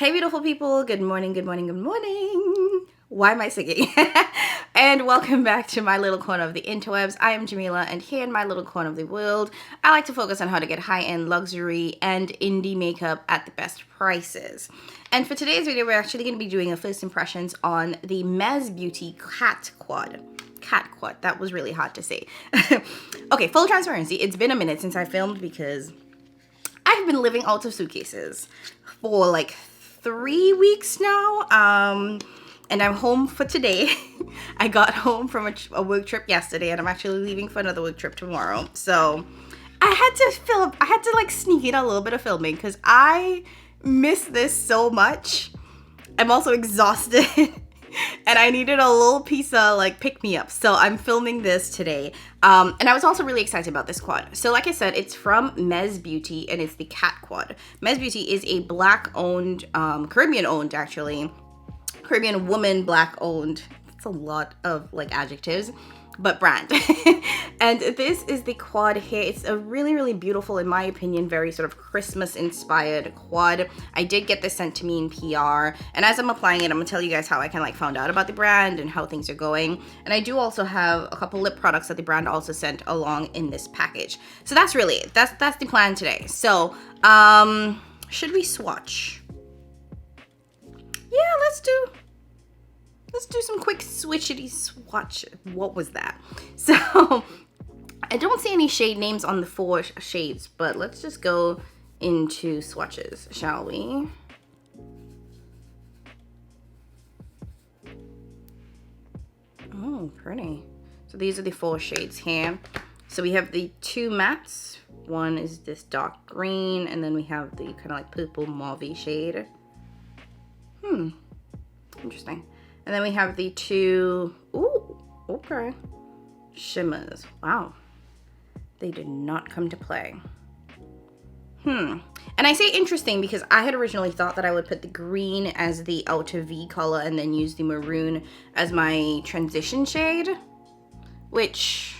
Hey beautiful people, good morning, good morning, good morning. Why am I singing? And welcome back to my little corner of the interwebs. I am Jamila, and here in my little corner of the world, I like to focus on how to get high-end luxury and indie makeup at the best prices. And for today's video, we're actually going to be doing a first impressions on the Mez Beauty Cat Quad. Cat Quad, that was really hard to say. Okay, full transparency, it's been a minute since I filmed because I've been living out of suitcases for like 3 weeks now, and I'm home for today. I got home from a work trip yesterday, and I'm actually leaving for another work trip tomorrow. So I had to like sneak in a little bit of filming because I miss this so much. I'm also exhausted. And I needed a little piece of like pick me up. So I'm filming this today. And I was also really excited about this quad. So like I said, it's from Mez Beauty and it's the Cat Quad. Mez Beauty is a black owned, Caribbean owned actually. Caribbean woman black owned. It's a lot of like adjectives, but brand. And this is the quad here. It's a really, really beautiful, in my opinion, very sort of Christmas inspired quad. I did get this sent to me in PR, and as I'm applying it, I'm gonna tell you guys how I kind of like found out about the brand and how things are going. And I do also have a couple lip products that the brand also sent along in this package. So that's really it. That's the plan today. So should we swatch? Yeah, let's do some quick switchity swatch. What was that? So I don't see any shade names on the 4 shades, but let's just go into swatches, shall we? Oh, pretty. So these are the 4 shades here. So we have the 2 mattes. One is this dark green, and then we have the kind of like purple mauve shade. Interesting. And then we have the 2, ooh, okay, shimmers. Wow, they did not come to play. And I say interesting because I had originally thought that I would put the green as the outer V color and then use the maroon as my transition shade, which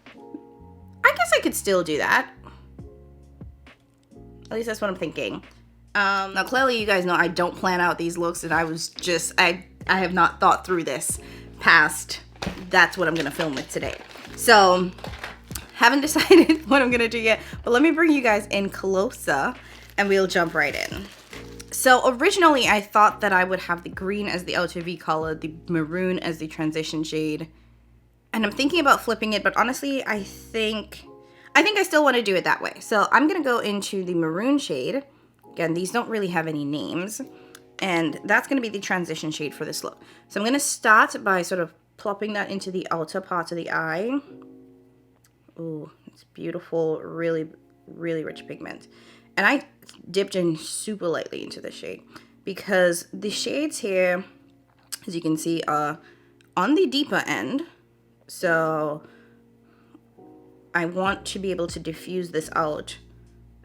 I guess I could still do that. At least that's what I'm thinking. Now clearly you guys know I don't plan out these looks, and I have not thought through this past that's what I'm gonna film with today. So haven't decided what I'm gonna do yet, but let me bring you guys in closer and we'll jump right in. So originally I thought that I would have the green as the outer V color, the maroon as the transition shade, and I'm thinking about flipping it, but honestly I think I still want to do it that way. So I'm gonna go into the maroon shade. Again, these don't really have any names, and that's going to be the transition shade for this look. So I'm going to start by sort of plopping that into the outer part of the eye. Ooh, it's beautiful, really, really rich pigment. And I dipped in super lightly into the shade because the shades here, as you can see, are on the deeper end. So I want to be able to diffuse this out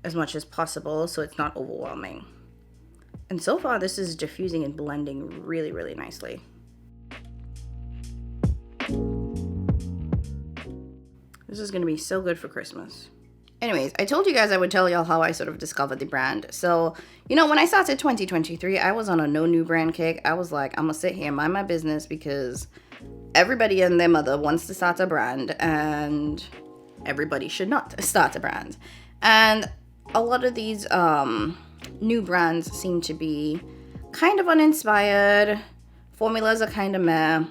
as much as possible so it's not overwhelming. And so far this is diffusing and blending really, really nicely. This is gonna be so good for Christmas. Anyways, I told you guys I would tell y'all how I sort of discovered the brand. So, you know, when I started 2023, I was on a no new brand kick. I was like, I'm gonna sit here and mind my business because everybody and their mother wants to start a brand, and everybody should not start a brand. And a lot of these new brands seem to be kind of uninspired. Formulas are kind of meh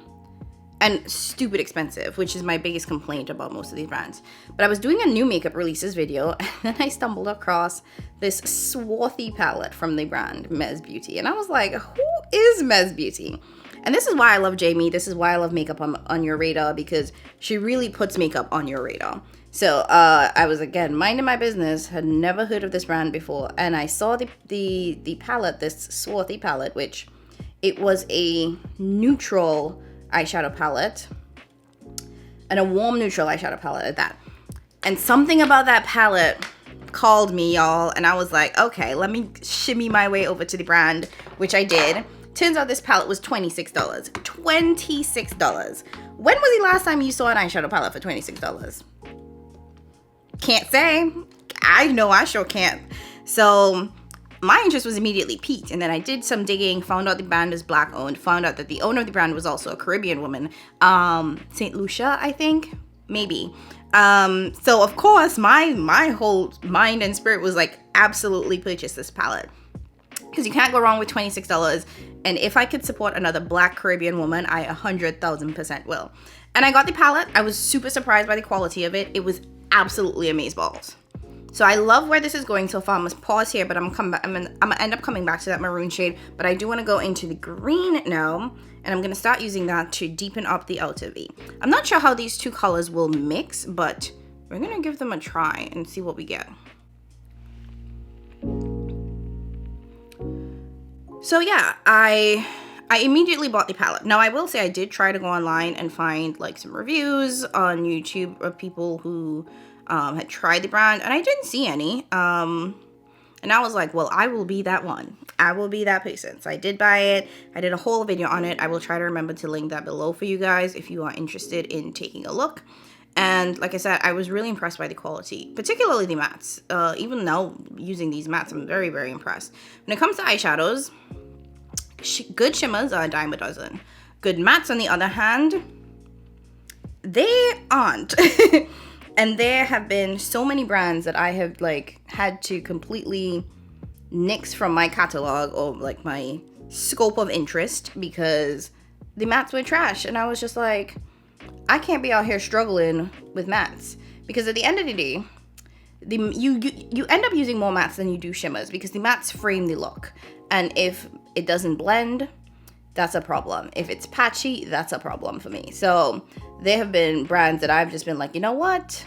and stupid expensive, which is my biggest complaint about most of these brands. But I was doing a new makeup releases video, and then I stumbled across this swarthy palette from the brand Mez Beauty, and I was like, who is Mez Beauty? And this is why I love Jamie. This is why I love makeup on your radar, because she really puts makeup on your radar. So I was, again, minding my business, had never heard of this brand before, and I saw the palette, this swarthy palette, which it was a neutral eyeshadow palette, and a warm neutral eyeshadow palette at that. And something about that palette called me, y'all, and I was like, okay, let me shimmy my way over to the brand, which I did. Turns out this palette was $26. $26. When was the last time you saw an eyeshadow palette for $26? Can't say. I know I sure can't. So my interest was immediately piqued. And then I did some digging, found out the brand is Black owned, found out that the owner of the brand was also a Caribbean woman, St. Lucia, I think, maybe. So of course my whole mind and spirit was like, absolutely purchase this palette, because you can't go wrong with $26. And if I could support another Black Caribbean woman, I 100,000% will. And I got the palette. I was super surprised by the quality of it. It was absolutely amazeballs. So I love where this is going so far. I'm gonna pause here, but I'm gonna end up coming back to that maroon shade. But I do want to go into the green now, and I'm gonna start using that to deepen up the outer V. I'm not sure how these two colors will mix, but we're gonna give them a try and see what we get. So yeah, I immediately bought the palette. Now I will say I did try to go online and find like some reviews on YouTube of people who had tried the brand, and I didn't see any. And I was like, well, I will be that one. I will be that person. So I did buy it. I did a whole video on it. I will try to remember to link that below for you guys if you are interested in taking a look. And like I said, I was really impressed by the quality, particularly the mattes. Even now using these mattes, I'm very, very impressed. When it comes to eyeshadows, good shimmers are a dime a dozen. Good mattes, on the other hand, they aren't. And there have been so many brands that I have like had to completely nix from my catalog or like my scope of interest because the mattes were trash. And I was just like, I can't be out here struggling with mattes, because at the end of the day, you end up using more mattes than you do shimmers, because the mattes frame the look. And if it doesn't blend, that's a problem. If it's patchy, that's a problem for me. So there have been brands that I've just been like, you know what?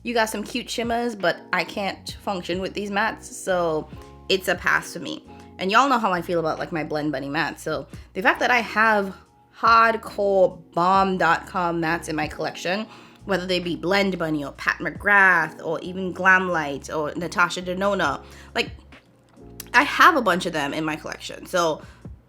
You got some cute shimmers, but I can't function with these mattes. So it's a pass for me. And y'all know how I feel about like my Blend Bunny mattes. So the fact that I have hardcore bomb.com mattes in my collection, whether they be Blend Bunny or Pat McGrath or even Glamlight or Natasha Denona, like I have a bunch of them in my collection. So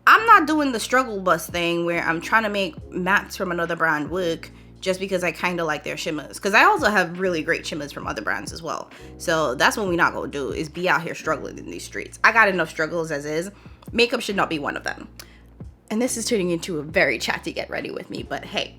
I'm not doing the struggle bus thing where I'm trying to make mattes from another brand work just because I kind of like their shimmers. Because I also have really great shimmers from other brands as well. So that's what we're not going to do, is be out here struggling in these streets. I got enough struggles as is. Makeup should not be one of them. And this is turning into a very chatty get ready with me. But hey,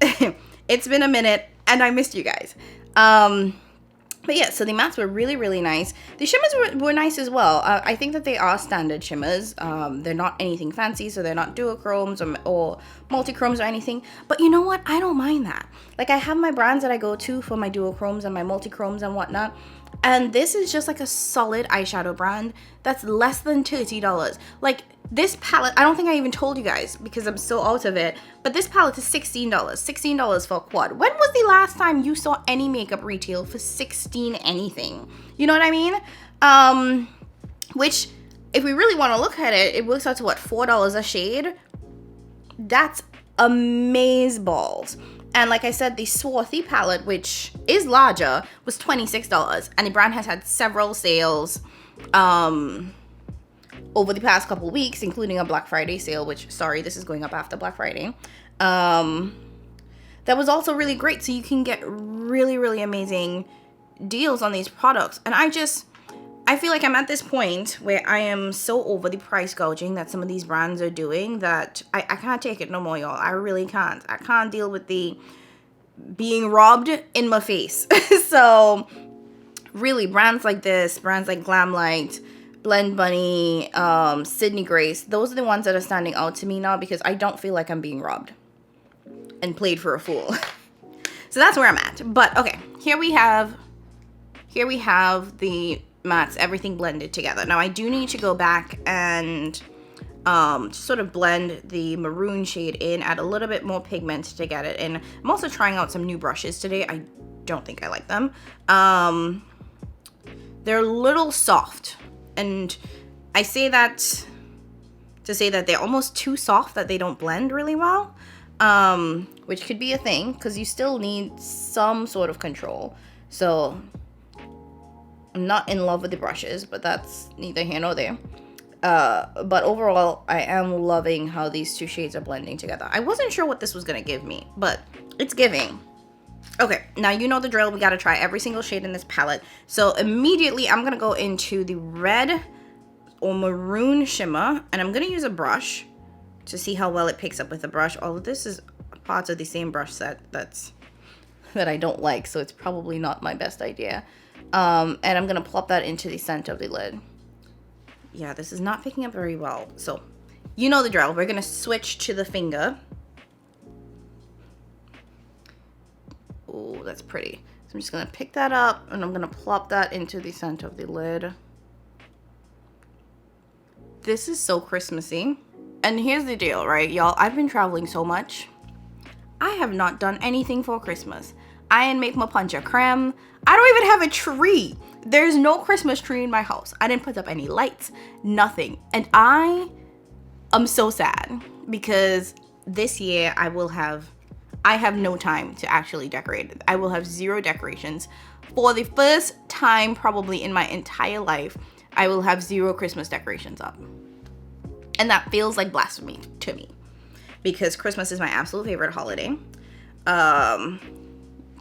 it's been a minute and I missed you guys. But yeah, so the mattes were really, really nice. The shimmers were nice as well. I think that they are standard shimmers. They're not anything fancy, so they're not duochromes or multichromes or anything. But you know what? I don't mind that. Like, I have my brands that I go to for my duochromes and my multichromes and whatnot. And this is just like a solid eyeshadow brand that's less than $30. Like, this palette, I don't think I even told you guys because I'm so out of it, but this palette is $16. $16 for a quad. When was the last time you saw any makeup retail for $16 anything? You know what I mean? Which, if we really want to look at it, it works out to what, $4 a shade? That's amazeballs. And like I said, the Swarthy palette, which is larger, was $26. And the brand has had several sales over the past couple weeks, including a Black Friday sale, which, sorry, this is going up after Black Friday. That was also really great. So you can get really, really amazing deals on these products. And I feel like I'm at this point where I am so over the price gouging that some of these brands are doing that I can't take it no more, y'all. I really can't. I can't deal with the being robbed in my face. So really, brands like this, brands like Glamlight, Blend Bunny, Sydney Grace, those are the ones that are standing out to me now because I don't feel like I'm being robbed and played for a fool. So that's where I'm at. But okay, here we have the mattes, everything blended together. Now I do need to go back and sort of blend the maroon shade in, add a little bit more pigment to get it in. I'm also trying out some new brushes today. I don't think I like them. They're a little soft, and I say that to say that they're almost too soft that they don't blend really well, which could be a thing because you still need some sort of control. So I'm not in love with the brushes, but that's neither here nor there. But overall, I am loving how these two shades are blending together. I wasn't sure what this was going to give me, but it's giving. Okay, now you know the drill. We got to try every single shade in this palette. So immediately, I'm going to go into the red or maroon shimmer, and I'm gonna use a brush to see how well it picks up with the brush. All of this is parts of the same brush set that I don't like, so it's probably not my best idea. And I'm gonna plop that into the center of the lid. Yeah, this is not picking up very well, so you know the drill. We're gonna switch to the finger. Oh, that's pretty. So I'm just gonna pick that up and I'm gonna plop that into the center of the lid. This is so Christmassy. And here's the deal, right, y'all? I've been traveling so much. I have not done anything for Christmas. I didn't make my punch of creme. I don't even have a tree. There's no Christmas tree in my house. I didn't put up any lights, nothing. And I am so sad because this year I have no time to actually decorate. I will have 0 decorations. For the first time probably in my entire life, I will have 0 Christmas decorations up. And that feels like blasphemy to me because Christmas is my absolute favorite holiday.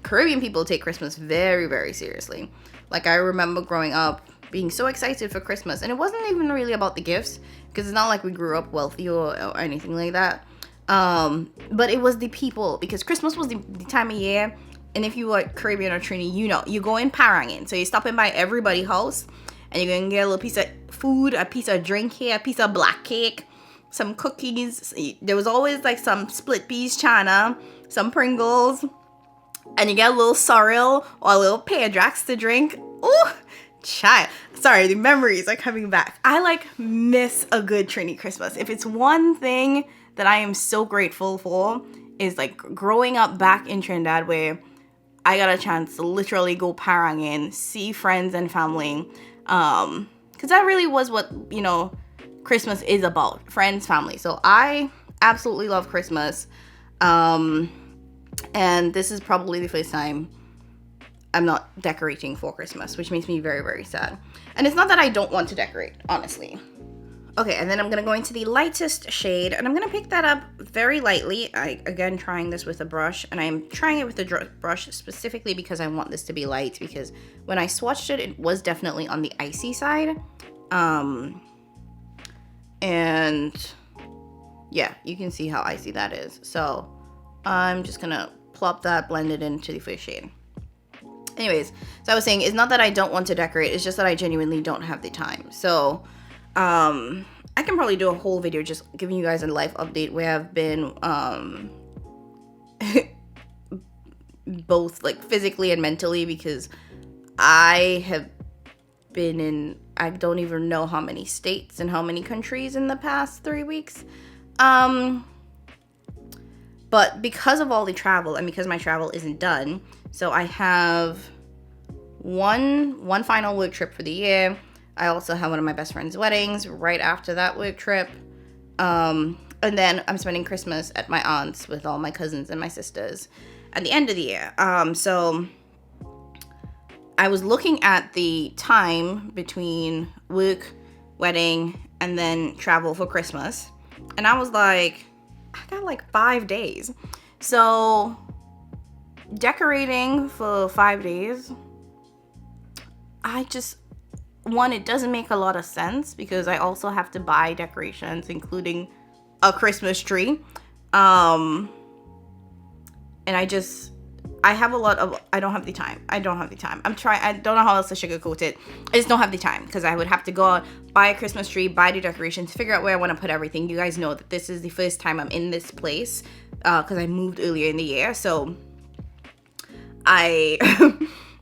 Caribbean people take Christmas very, very seriously. Like, I remember growing up being so excited for Christmas, and it wasn't even really about the gifts because it's not like we grew up wealthy or anything like that. But it was the people, because Christmas was the time of year, and if you are Caribbean or Trini, you know, you go in paranging. So you're stopping by everybody's house, and you're gonna get a little piece of food, a piece of drink here, a piece of black cake, some cookies. There was always like some split peas chana, some Pringles, and you get a little sorrel or a little pear drax to drink. Ooh, child. Sorry, the memories are coming back. I like miss a good Trini Christmas. If it's one thing that I am so grateful for, is like growing up back in Trinidad where I got a chance to literally go paranging, see friends and family. Because that really was what, you know, Christmas is about. Friends, family. So I absolutely love Christmas. And this is probably the first time I'm not decorating for Christmas, which makes me very, very sad. And it's not that I don't want to decorate, honestly. Okay, and then I'm going to go into the lightest shade, and I'm going to pick that up very lightly. Again, trying this with a brush, and I'm trying it with the brush specifically because I want this to be light, because when I swatched it, it was definitely on the icy side. And yeah, you can see how icy that is. So I'm just going to plop that, blend it into the first shade. Anyways, so I was saying, it's not that I don't want to decorate, it's just that I genuinely don't have the time. So I can probably do a whole video just giving you guys a life update where I've been both like physically and mentally, because I have been in, I don't even know how many states and how many countries in the past 3 weeks. But because of all the travel and because my travel isn't done, so I have one final work trip for the year. I also have one of my best friend's weddings right after that work trip. And then I'm spending Christmas at my aunt's with all my cousins and my sisters at the end of the year. So I was looking at the time between work, wedding, and then travel for Christmas. And I was like, I got like 5 days. So decorating for 5 days, it doesn't make a lot of sense because I also have to buy decorations, including a Christmas tree. And I have a lot of, I don't have the time. I don't know how else to sugarcoat it. I just don't have the time because I would have to go out, buy a Christmas tree, buy the decorations, figure out where I want to put everything. You guys know that this is the first time I'm in this place because I moved earlier in the year. So I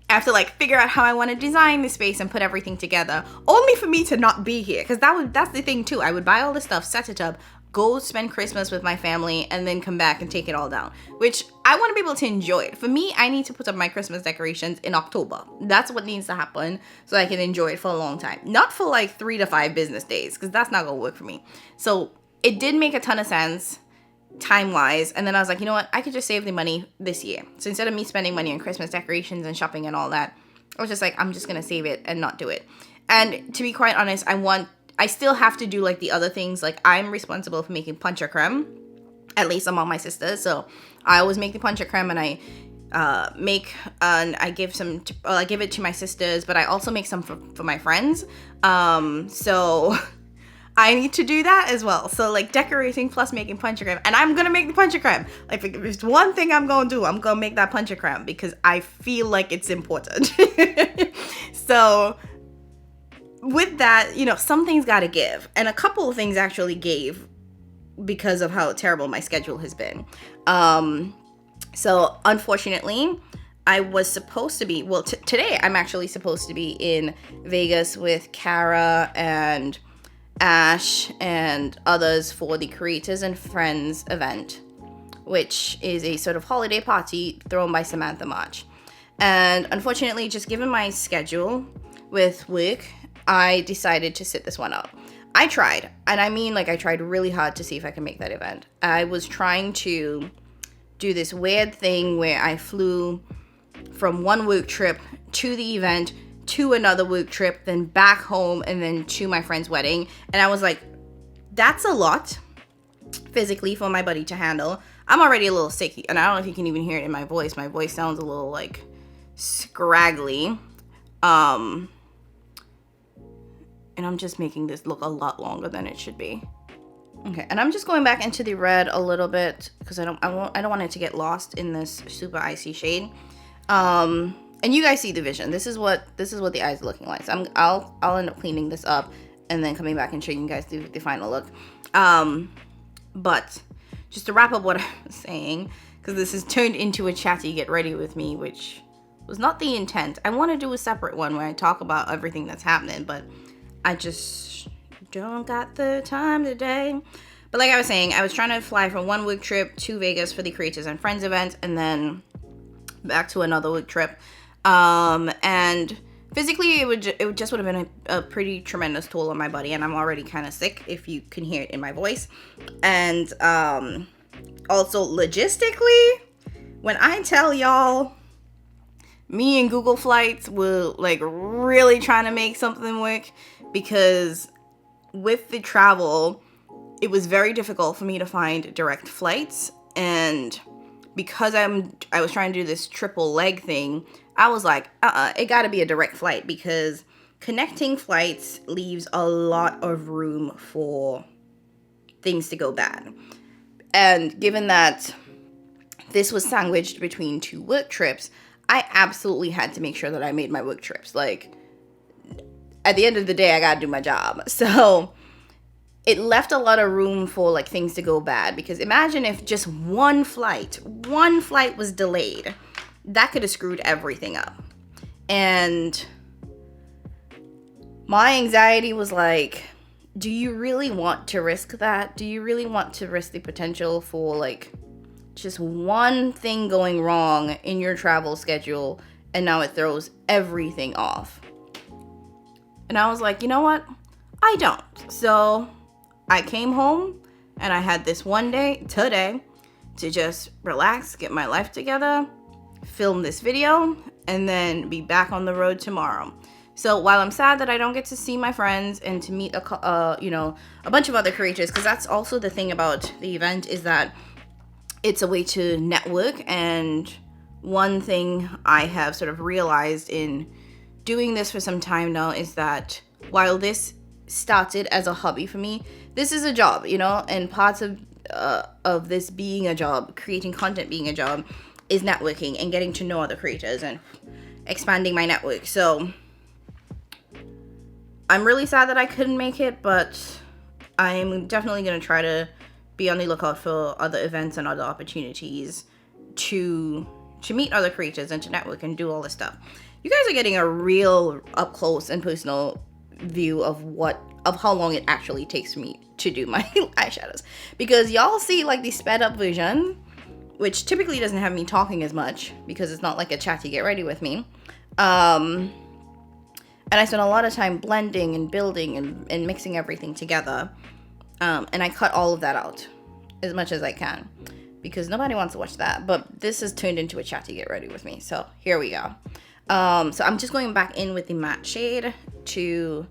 have to like figure out how I want to design the space and put everything together, only for me to not be here, because that's the thing too. I would buy all this stuff, set it up, go spend Christmas with my family, and then come back and take it all down, which I want to be able to enjoy it. For me, I need to put up my Christmas decorations in October. That's what needs to happen so I can enjoy it for a long time, not for like 3 to 5 business days, because that's not gonna work for me. So it did make a ton of sense time-wise, and then I was like, you know what, I could just save the money this year. So instead of me spending money on Christmas decorations and shopping and all that, I was just like, I'm just gonna save it and not do it. And to be quite honest, I still have to do like the other things. Like, I'm responsible for making punch creme, at least among my sisters. So I always make the punch creme, and I make, and I give I give it to my sisters, but I also make some for my friends. So I need to do that as well. So like decorating plus making punch crème, and I'm gonna make the punch crème. Like if there's one thing I'm gonna do, I'm gonna make that punch crème because I feel like it's important. So with that, you know, something's got to give, and a couple of things actually gave because of how terrible my schedule has been. So unfortunately, I was supposed to be, well, today I'm actually supposed to be in Vegas with Kara and Ash and others for the Creators and Friends event, which is a sort of holiday party thrown by Samantha March. And unfortunately, just given my schedule with work, I decided to sit this one out. I tried, and I mean, like, I tried really hard to see if I can make that event. I was trying to do this weird thing where I flew from one work trip to the event to another work trip, then back home, and then to my friend's wedding. And I was like, that's a lot physically for my body to handle. I'm already a little sick, and I don't know if you can even hear it in my voice. My voice sounds a little like scraggly. And I'm just making this look a lot longer than it should be. Okay, and I'm just going back into the red a little bit because I don't want it to get lost in this super icy shade. And you guys see the vision. This is what the eyes are looking like. So I'll end up cleaning this up and then coming back and showing you guys the final look. But just to wrap up what I was saying, because this has turned into a chatty get ready with me, which was not the intent. I want to do a separate one where I talk about everything that's happening, but I just don't got the time today. But like I was saying, I was trying to fly from one work trip to Vegas for the Creators and Friends event, and then back to another work trip. And physically it would just have been a pretty tremendous toll on my body, and I'm already kind of sick, if you can hear it in my voice. And also logistically, when I tell y'all, me and Google Flights were like really trying to make something work, because with the travel, it was very difficult for me to find direct flights. And because I was trying to do this triple leg thing, I was like, it gotta be a direct flight, because connecting flights leaves a lot of room for things to go bad. And given that this was sandwiched between two work trips, I absolutely had to make sure that I made my work trips. Like, at the end of the day, I gotta do my job. So it left a lot of room for like things to go bad, because imagine if just one flight was delayed. That could have screwed everything up. And my anxiety was like, do you really want to risk that? Do you really want to risk the potential for like just one thing going wrong in your travel schedule, and now it throws everything off? And I was like, you know what? I don't. So I came home and I had this one day today to just relax, get my life together, film this video, and then be back on the road tomorrow. So while I'm sad that I don't get to see my friends and to meet a bunch of other creators, because that's also the thing about the event, is that it's a way to network. And one thing I have sort of realized in doing this for some time now is that while this started as a hobby for me, this is a job, you know, and parts of this being a job, creating content being a job, is networking and getting to know other creators and expanding my network. So I'm really sad that I couldn't make it, but I'm definitely going to try to be on the lookout for other events and other opportunities to meet other creators and to network and do all this stuff. You guys are getting a real up close and personal view of how long it actually takes me to do my eyeshadows, because y'all see like the sped up version, which typically doesn't have me talking as much because it's not like a chatty get ready with me. And I spent a lot of time blending and building and mixing everything together. And I cut all of that out as much as I can, because nobody wants to watch that. But this has turned into a chatty get ready with me. So here we go. So I'm just going back in with the matte shade to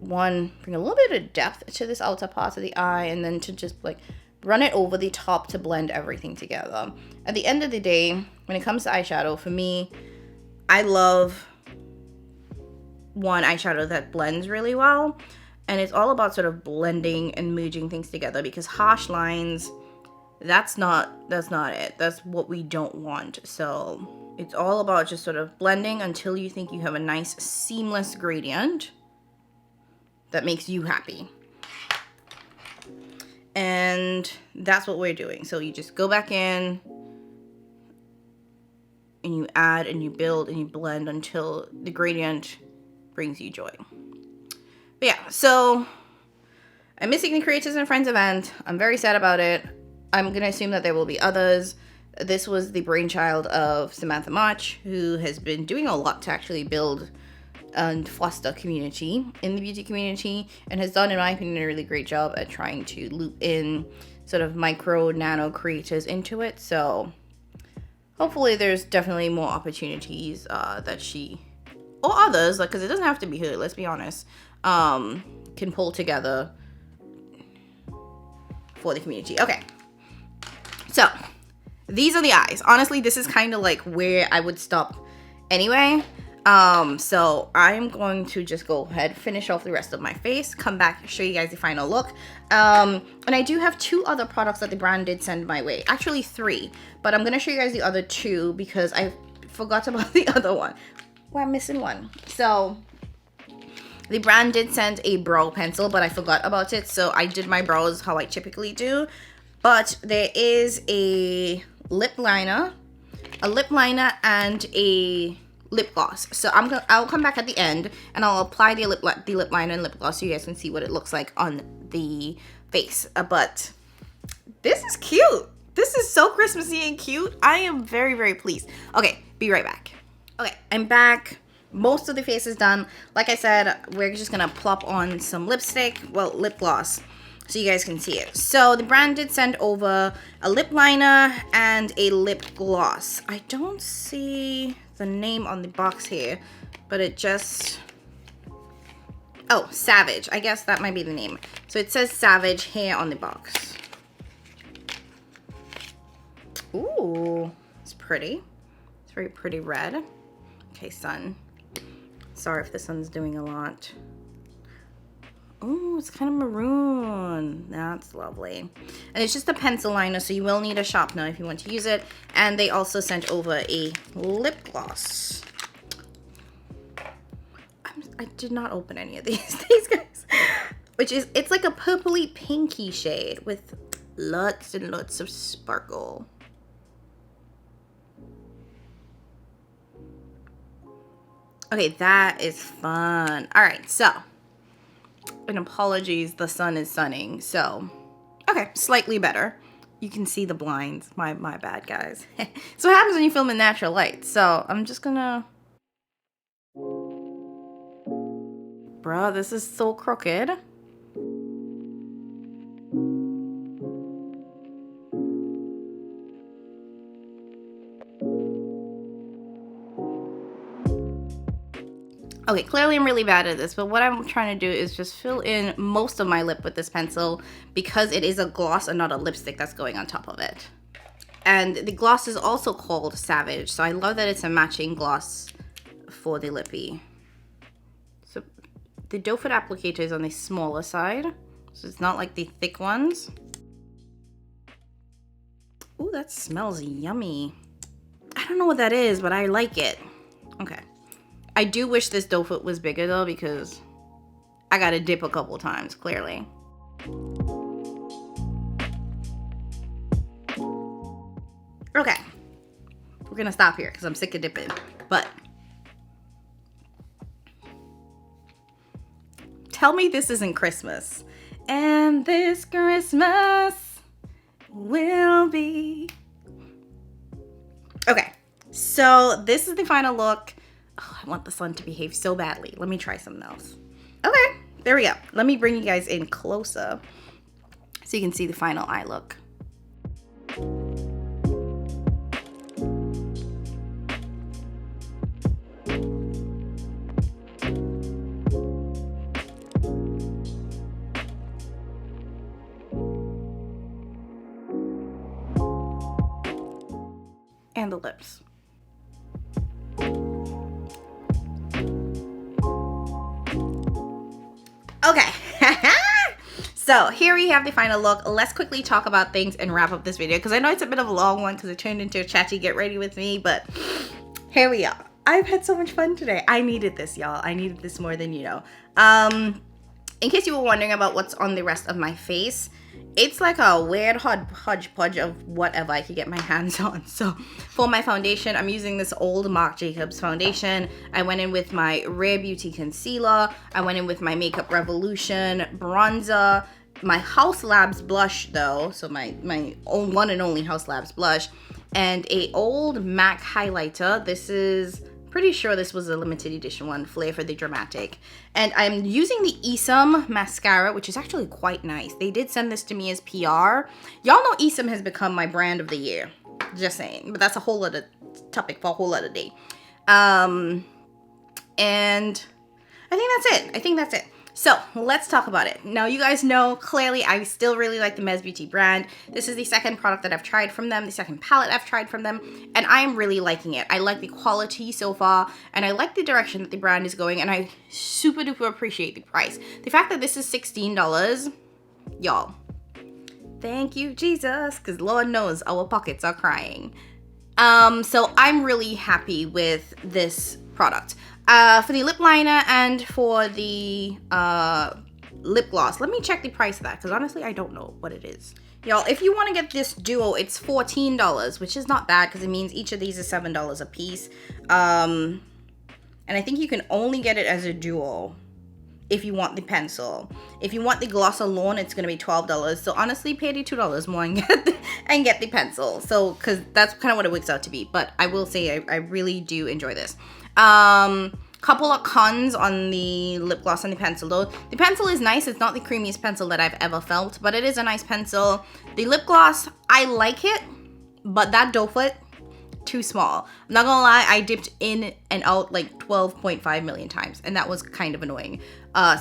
bring a little bit of depth to this outer part of the eye, and then to just like run it over the top to blend everything together. At the end of the day, when it comes to eyeshadow, for me, I love one eyeshadow that blends really well. And it's all about sort of blending and merging things together, because harsh lines, that's not it. That's what we don't want. So it's all about just sort of blending until you think you have a nice seamless gradient that makes you happy. And that's what we're doing. So you just go back in and you add and you build and you blend until the gradient brings you joy. But yeah, so I'm missing the Creators and Friends event. I'm very sad about it. I'm going to assume that there will be others. This was the brainchild of Samantha March, who has been doing a lot to actually build and foster community in the beauty community, and has done, in my opinion, a really great job at trying to loop in sort of micro nano creators into it. So hopefully there's definitely more opportunities that she or others, like, because it doesn't have to be her, let's be honest, can pull together for the community. Okay, so these are the eyes. Honestly, this is kind of like where I would stop anyway. So I'm going to just go ahead, finish off the rest of my face, come back, show you guys the final look. And I do have 2 other products that the brand did send my way. Actually 3, but I'm going to show you guys the other 2 because I forgot about the other one. Well, I'm missing one. So the brand did send a brow pencil, but I forgot about it. So I did my brows how I typically do. But there is a lip liner, and a lip gloss. So I'll come back at the end and I'll apply the lip liner and lip gloss so you guys can see what it looks like on the face. But this is cute. This is so Christmassy and cute. I am very, very pleased. Okay, be right back. Okay, I'm back. Most of the face is done. Like I said, we're just gonna plop on some lipstick, well, lip gloss, so you guys can see it. So the brand did send over a lip liner and a lip gloss. I don't see the name on the box here, but it just, oh, Savage. I guess that might be the name. So it says Savage here on the box. Ooh, it's pretty. It's very pretty red. Okay, sun. Sorry if the sun's doing a lot. Oh, it's kind of maroon. That's lovely. And it's just a pencil liner, so you will need a sharpener if you want to use it. And they also sent over a lip gloss. I did not open any of these guys. Which is, it's like a purpley pinky shade with lots and lots of sparkle. Okay, that is fun. All right, so, and apologies, the sun is sunning, so, okay, slightly better. You can see the blinds. My bad, guys. So what happens when you film in natural light? So I'm just gonna, bruh, this is so crooked. Okay, clearly I'm really bad at this, but what I'm trying to do is just fill in most of my lip with this pencil because it is a gloss and not a lipstick that's going on top of it. And the gloss is also called Savage, so I love that it's a matching gloss for the lippy. So the doe foot applicator is on the smaller side, so it's not like the thick ones. Ooh, that smells yummy. I don't know what that is, but I like it. Okay. I do wish this doe foot was bigger though, because I gotta dip a couple times, clearly. Okay, we're gonna stop here because I'm sick of dipping, but tell me this isn't Christmas. And this Christmas will be... Okay, so this is the final look. Oh, I want the sun to behave so badly. Let me try something else. Okay, there we go. Let me bring you guys in closer so you can see the final eye look. and the lips. Okay. So here we have the final look. Let's quickly talk about things and wrap up this video, because I know it's a bit of a long one because it turned into a chatty get ready with me, but here we are. I've had so much fun today. I needed this, y'all. I needed this more than you know. In case you were wondering about what's on the rest of my face, it's like a weird hodgepodge of whatever I could get my hands on. So for my foundation, I'm using this old Marc Jacobs foundation. I went in with my Rare Beauty concealer. I went in with my Makeup Revolution bronzer. My House Labs blush though, so my own one and only House Labs blush. And a old MAC highlighter. This is... pretty sure this was a limited edition one, Flair for the Dramatic. And I'm using the Esom mascara, which is actually quite nice. They did send this to me as PR. Y'all know Esom has become my brand of the year. Just saying. But that's a whole other topic for a whole other day. And I think that's it. So let's talk about it. Now, you guys know clearly I still really like the Mes Beauty brand. This is the second product that I've tried from them, the second palette I've tried from them, and I'm really liking it. I like the quality so far, and I like the direction that the brand is going, and I super duper appreciate the price. The fact that this is $16, y'all, thank you, Jesus, because Lord knows our pockets are crying. So I'm really happy with this product. For the lip liner and for the lip gloss, let me check the price of that, because honestly I don't know what it is. Y'all, if you want to get this duo, it's $14, which is not bad because it means each of these is $7 a piece. And I think you can only get it as a duo if you want the pencil. If you want the gloss alone, it's going to be $12. So honestly, pay the $2 more and get the pencil. So, because that's kind of what it works out to be. But I will say I really do enjoy this. Couple of cons on the lip gloss and the pencil though. The pencil is nice. It's not the creamiest pencil that I've ever felt, but it is a nice pencil. The lip gloss, I like it, but that doe foot, too small. I'm not gonna lie, I dipped in and out like 12.5 million times, and that was kind of annoying.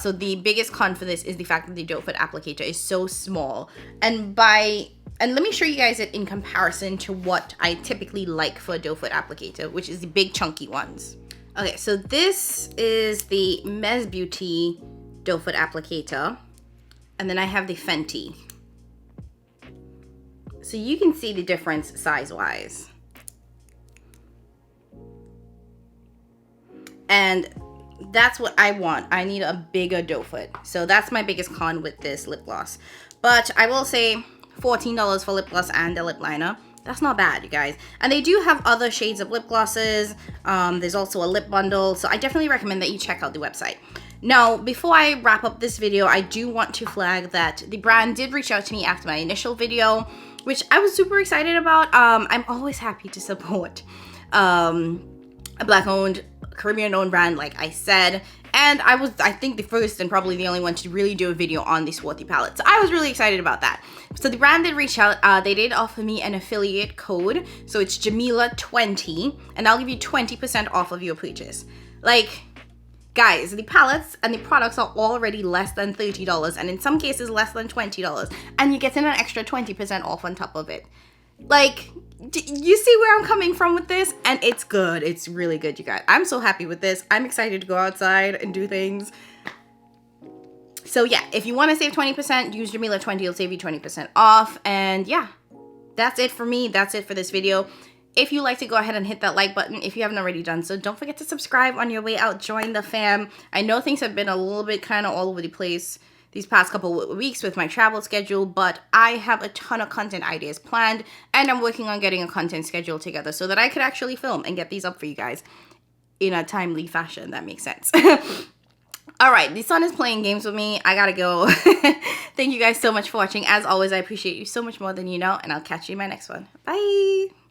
So the biggest con for this is the fact that the doe foot applicator is so small. And let me show you guys it in comparison to what I typically like for a doe foot applicator, which is the big chunky ones. Okay, so this is the Mes Beauty doe foot applicator, and then I have the Fenty. So you can see the difference size-wise. And that's what I want. I need a bigger doe foot. So that's my biggest con with this lip gloss. But I will say $14 for lip gloss and a lip liner. That's not bad, you guys. And they do have other shades of lip glosses. There's also a lip bundle. So I definitely recommend that you check out the website. Now, before I wrap up this video, I do want to flag that the brand did reach out to me after my initial video, which I was super excited about. I'm always happy to support a Black-owned, Caribbean-owned brand, like I said. And I think the first and probably the only one to really do a video on the Swarthy palette. So I was really excited about that. So the brand did reach out. They did offer me an affiliate code. So it's Jamila20. And I'll give you 20% off of your purchase. Like, guys, the palettes and the products are already less than $30. And in some cases, less than $20. And you get an extra 20% off on top of it. Like, you see where I'm coming from with this? And it's good. It's really good, you guys. I'm so happy with this. I'm excited to go outside and do things. So yeah, if you want to save 20%, use Jamila20. It'll save you 20% off. And yeah, that's it for me. That's it for this video. If you like to go ahead and hit that like button if you haven't already done so. Don't forget to subscribe on your way out. Join the fam. I know things have been a little bit kind of all over the place these past couple of weeks with my travel schedule, but I have a ton of content ideas planned, and I'm working on getting a content schedule together so that I could actually film and get these up for you guys in a timely fashion. That makes sense. All right, the sun is playing games with me. I gotta go. Thank you guys so much for watching. As always, I appreciate you so much more than you know, and I'll catch you in my next one. Bye.